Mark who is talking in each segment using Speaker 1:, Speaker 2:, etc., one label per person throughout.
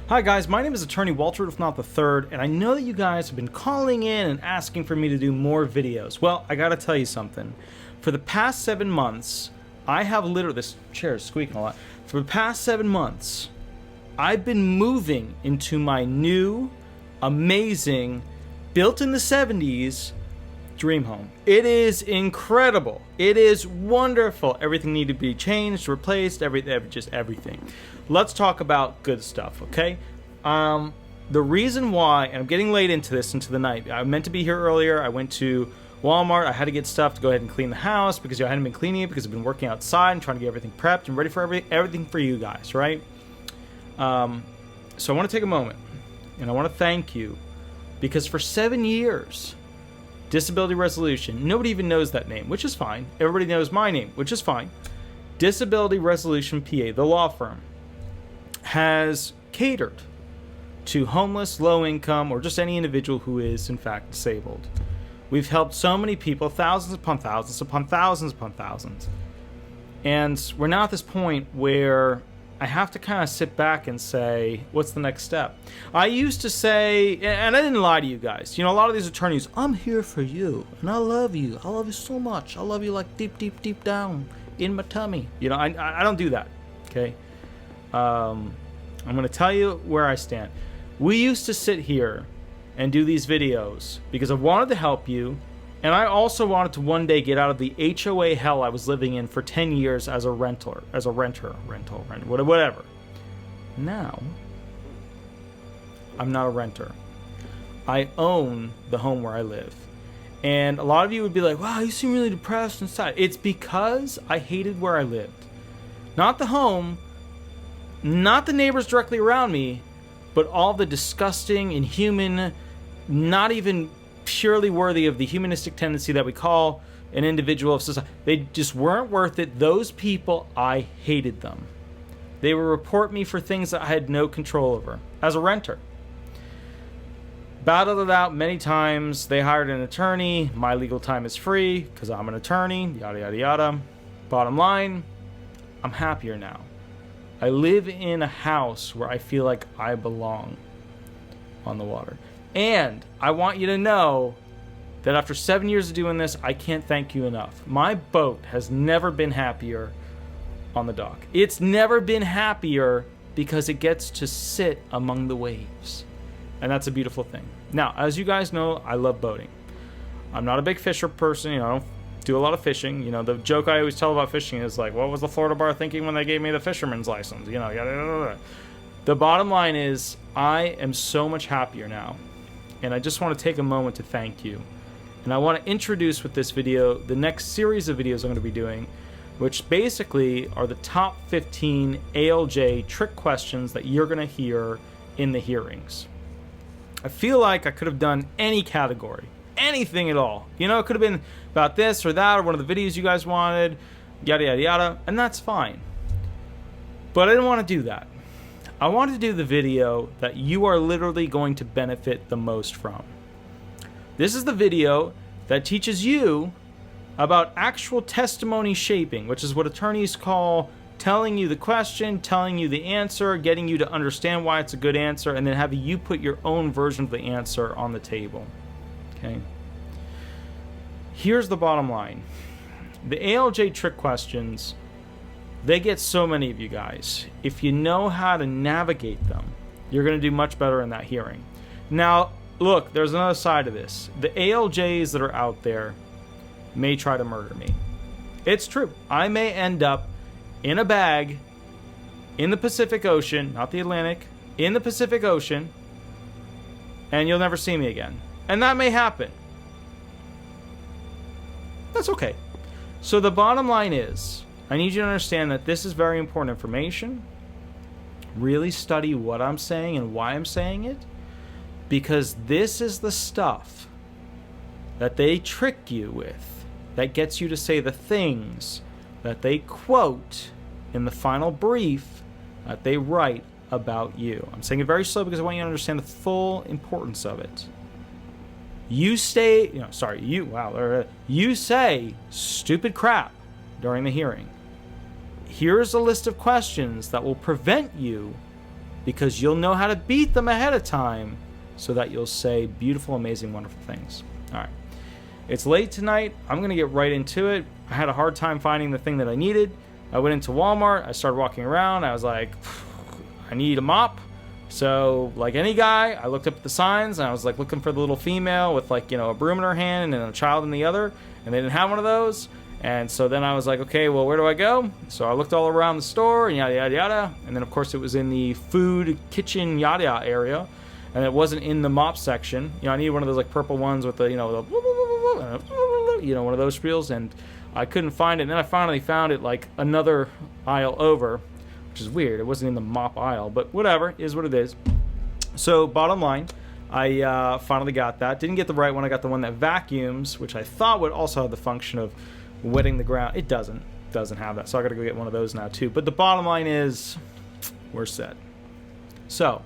Speaker 1: Hi guys, my name is attorney Walter Rudolph Hnot III, and I know that you guys have been calling in and asking for me to do more videos. Well, I gotta tell you something. For the past 7 months, I have literally, this chair is squeaking a lot. For the past 7 months, I've been moving into my new, amazing, built in the 70s, dream home. It is incredible. It is wonderful. Everything needed to be changed, replaced, just everything. Let's talk about good stuff, okay? The reason why, and I'm getting late into the night. I meant to be here earlier. I went to Walmart. I had to get stuff to go ahead and clean the house because I hadn't been cleaning it because I've been working outside and trying to get everything prepped and ready for everything for you guys, right? So I want to take a moment and I want to thank you because for 7 years, Disability Resolution, nobody even knows that name, which is fine. Everybody knows my name, which is fine. Disability Resolution PA, the law firm, has catered to homeless, low income, or just any individual who is in fact disabled. We've helped so many people, thousands upon thousands upon thousands upon thousands. And we're now at this point where I have to kind of sit back and say, what's the next step? I used to say, and I didn't lie to you guys, you know, a lot of these attorneys, I'm here for you, and I love you. I love you so much. I love you like deep, deep, deep down in my tummy. You know, I don't do that, okay? I'm going to tell you where I stand. We used to sit here and do these videos because I wanted to help you, and I also wanted to one day get out of the HOA hell I was living in for 10 years as a renter, whatever. Now, I'm not a renter. I own the home where I live. And a lot of you would be like, wow, you seem really depressed and sad. It's because I hated where I lived. Not the home, not the neighbors directly around me, but all the disgusting, inhuman, not even purely worthy of the humanistic tendency that we call an individual of society. They just weren't worth it. Those people, I hated them. They would report me for things that I had no control over as a renter. Battled it out many times. They hired an attorney. My legal time is free because I'm an attorney, yada, yada, yada. Bottom line, I'm happier now. I live in a house where I feel like I belong on the water. And I want you to know that after 7 years of doing this, I can't thank you enough. My boat has never been happier on the dock. It's never been happier because it gets to sit among the waves. And that's a beautiful thing. Now, as you guys know, I love boating. I'm not a big fisher person, you know, I don't do a lot of fishing. You know, the joke I always tell about fishing is like, what was the Florida bar thinking when they gave me the fisherman's license? You know, yada, yada, yada. The bottom line is I am so much happier now. And I just want to take a moment to thank you. And I want to introduce with this video the next series of videos I'm going to be doing, which basically are the top 15 ALJ trick questions that you're going to hear in the hearings. I feel like I could have done any category, anything at all. You know, it could have been about this or that or one of the videos you guys wanted, yada, yada, yada, and that's fine. But I didn't want to do that. I wanted to do the video that you are literally going to benefit the most from. This is the video that teaches you about actual testimony shaping, which is what attorneys call telling you the question, telling you the answer, getting you to understand why it's a good answer, and then having you put your own version of the answer on the table. Okay? Here's the bottom line. The ALJ trick questions, they get so many of you guys. If you know how to navigate them, you're going to do much better in that hearing. Now, look, there's another side of this. The ALJs that are out there may try to murder me. It's true. I may end up in a bag in the Pacific Ocean, not the Atlantic, in the Pacific Ocean, and you'll never see me again. And that may happen. That's okay. So the bottom line is, I need you to understand that this is very important information. Really study what I'm saying and why I'm saying it, because this is the stuff that they trick you with that gets you to say the things that they quote in the final brief that they write about you. I'm saying it very slow because I want you to understand the full importance of it. You say stupid crap during the hearing. Here's a list of questions that will prevent you because you'll know how to beat them ahead of time so that you'll say beautiful, amazing, wonderful things. All right. It's late tonight. I'm going to get right into it. I had a hard time finding the thing that I needed. I went into Walmart. I started walking around. I was like, I need a mop. So, like any guy, I looked up at the signs, and I was like looking for the little female with, like, you know, a broom in her hand and a child in the other, and they didn't have one of those. And so then I was like, okay, well, where do I go? So I looked all around the store and yada, yada, yada. And then, of course, it was in the food, kitchen, yada, yada area. And it wasn't in the mop section. You know, I needed one of those, like, purple ones with the, you know, one of those spiels. And I couldn't find it. And then I finally found it, like, another aisle over, which is weird. It wasn't in the mop aisle. But whatever, is what it is. So, bottom line, I finally got that. Didn't get the right one. I got the one that vacuums, which I thought would also have the function of wetting the ground. It doesn't have that, so I gotta go get one of those now too. But the bottom line is we're set. So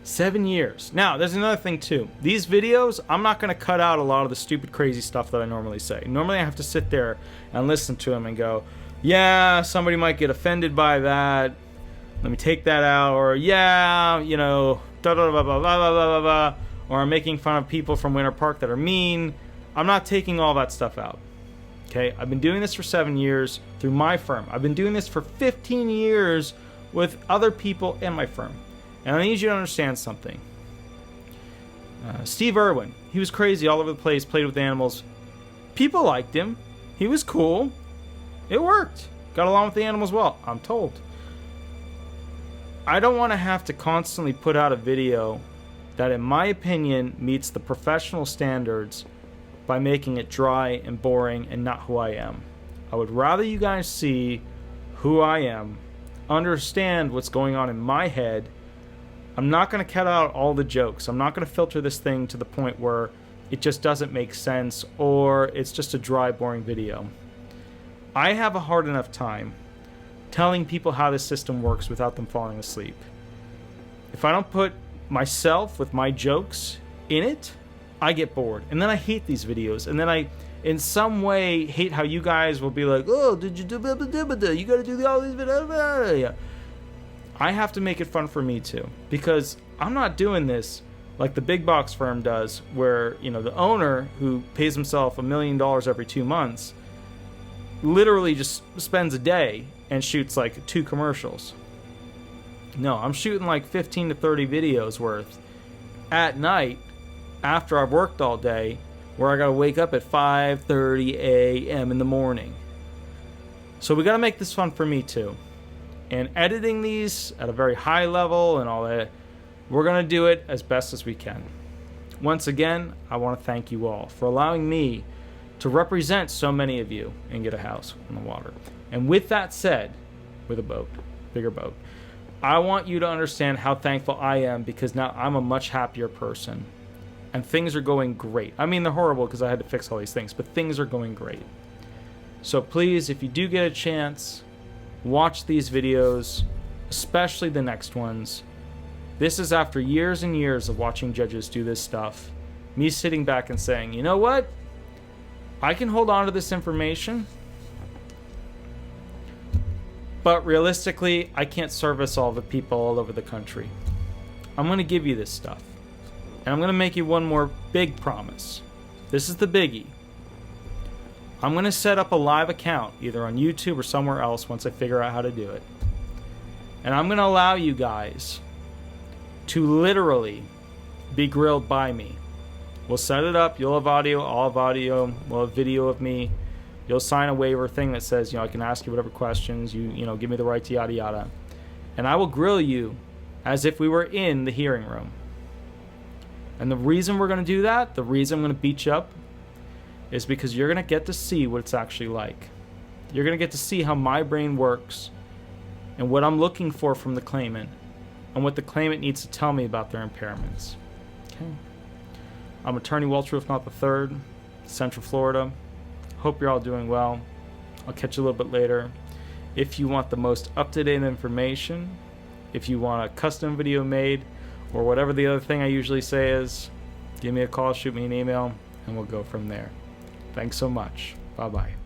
Speaker 1: 7 years. Now there's another thing too. These videos, I'm not gonna cut out a lot of the stupid crazy stuff that I normally say. Normally I have to sit there and listen to them and go, yeah, somebody might get offended by that, let me take that out. Or yeah, you know, da da da blah blah blah blah blah, or I'm making fun of people from Winter Park that are mean. I'm not taking all that stuff out. Okay, I've been doing this for 7 years through my firm. I've been doing this for 15 years with other people in my firm. And I need you to understand something. Steve Irwin, he was crazy all over the place, played with animals. People liked him. He was cool. It worked. Got along with the animals well, I'm told. I don't want to have to constantly put out a video that, in my opinion, meets the professional standards by making it dry and boring and not who I am. I would rather you guys see who I am, understand what's going on in my head. I'm not going to cut out all the jokes. I'm not going to filter this thing to the point where it just doesn't make sense or it's just a dry, boring video. I have a hard enough time telling people how this system works without them falling asleep. If I don't put myself with my jokes in it, I get bored, and then I hate these videos, and then I, in some way, hate how you guys will be like, oh, did you do blah, blah, blah, blah, you gotta do all these videos. I have to make it fun for me too, because I'm not doing this like the big box firm does, where, you know, the owner, who pays himself $1 million every 2 months, literally just spends a day and shoots like 2 commercials. No, I'm shooting like 15 to 30 videos worth at night, after I've worked all day, where I gotta wake up at 5:30 a.m. in the morning. So we gotta make this fun for me too. And editing these at a very high level and all that, we're gonna do it as best as we can. Once again, I want to thank you all for allowing me to represent so many of you and get a house on the water. And with that said, with a boat, bigger boat, I want you to understand how thankful I am, because now I'm a much happier person. And things are going great. I mean, they're horrible because I had to fix all these things, but things are going great. So please, if you do get a chance, watch these videos, especially the next ones. This is after years and years of watching judges do this stuff. Me sitting back and saying, you know what? I can hold on to this information, but realistically, I can't service all the people all over the country. I'm going to give you this stuff. And I'm going to make you one more big promise. This is the biggie. I'm going to set up a live account, either on YouTube or somewhere else, once I figure out how to do it. And I'm going to allow you guys to literally be grilled by me. We'll set it up. You'll have audio. I'll have audio. We'll have video of me. You'll sign a waiver thing that says, you know, I can ask you whatever questions. You know, give me the right to yada yada. And I will grill you as if we were in the hearing room. And the reason we're going to do that, the reason I'm going to beat you up, is because you're going to get to see what it's actually like. You're going to get to see how my brain works and what I'm looking for from the claimant and what the claimant needs to tell me about their impairments. Okay. I'm attorney Walter Rudolph Hnot III, Central Florida. Hope you're all doing well. I'll catch you a little bit later. If you want the most up-to-date information, if you want a custom video made, or whatever the other thing I usually say is, give me a call, shoot me an email, and we'll go from there. Thanks so much. Bye-bye.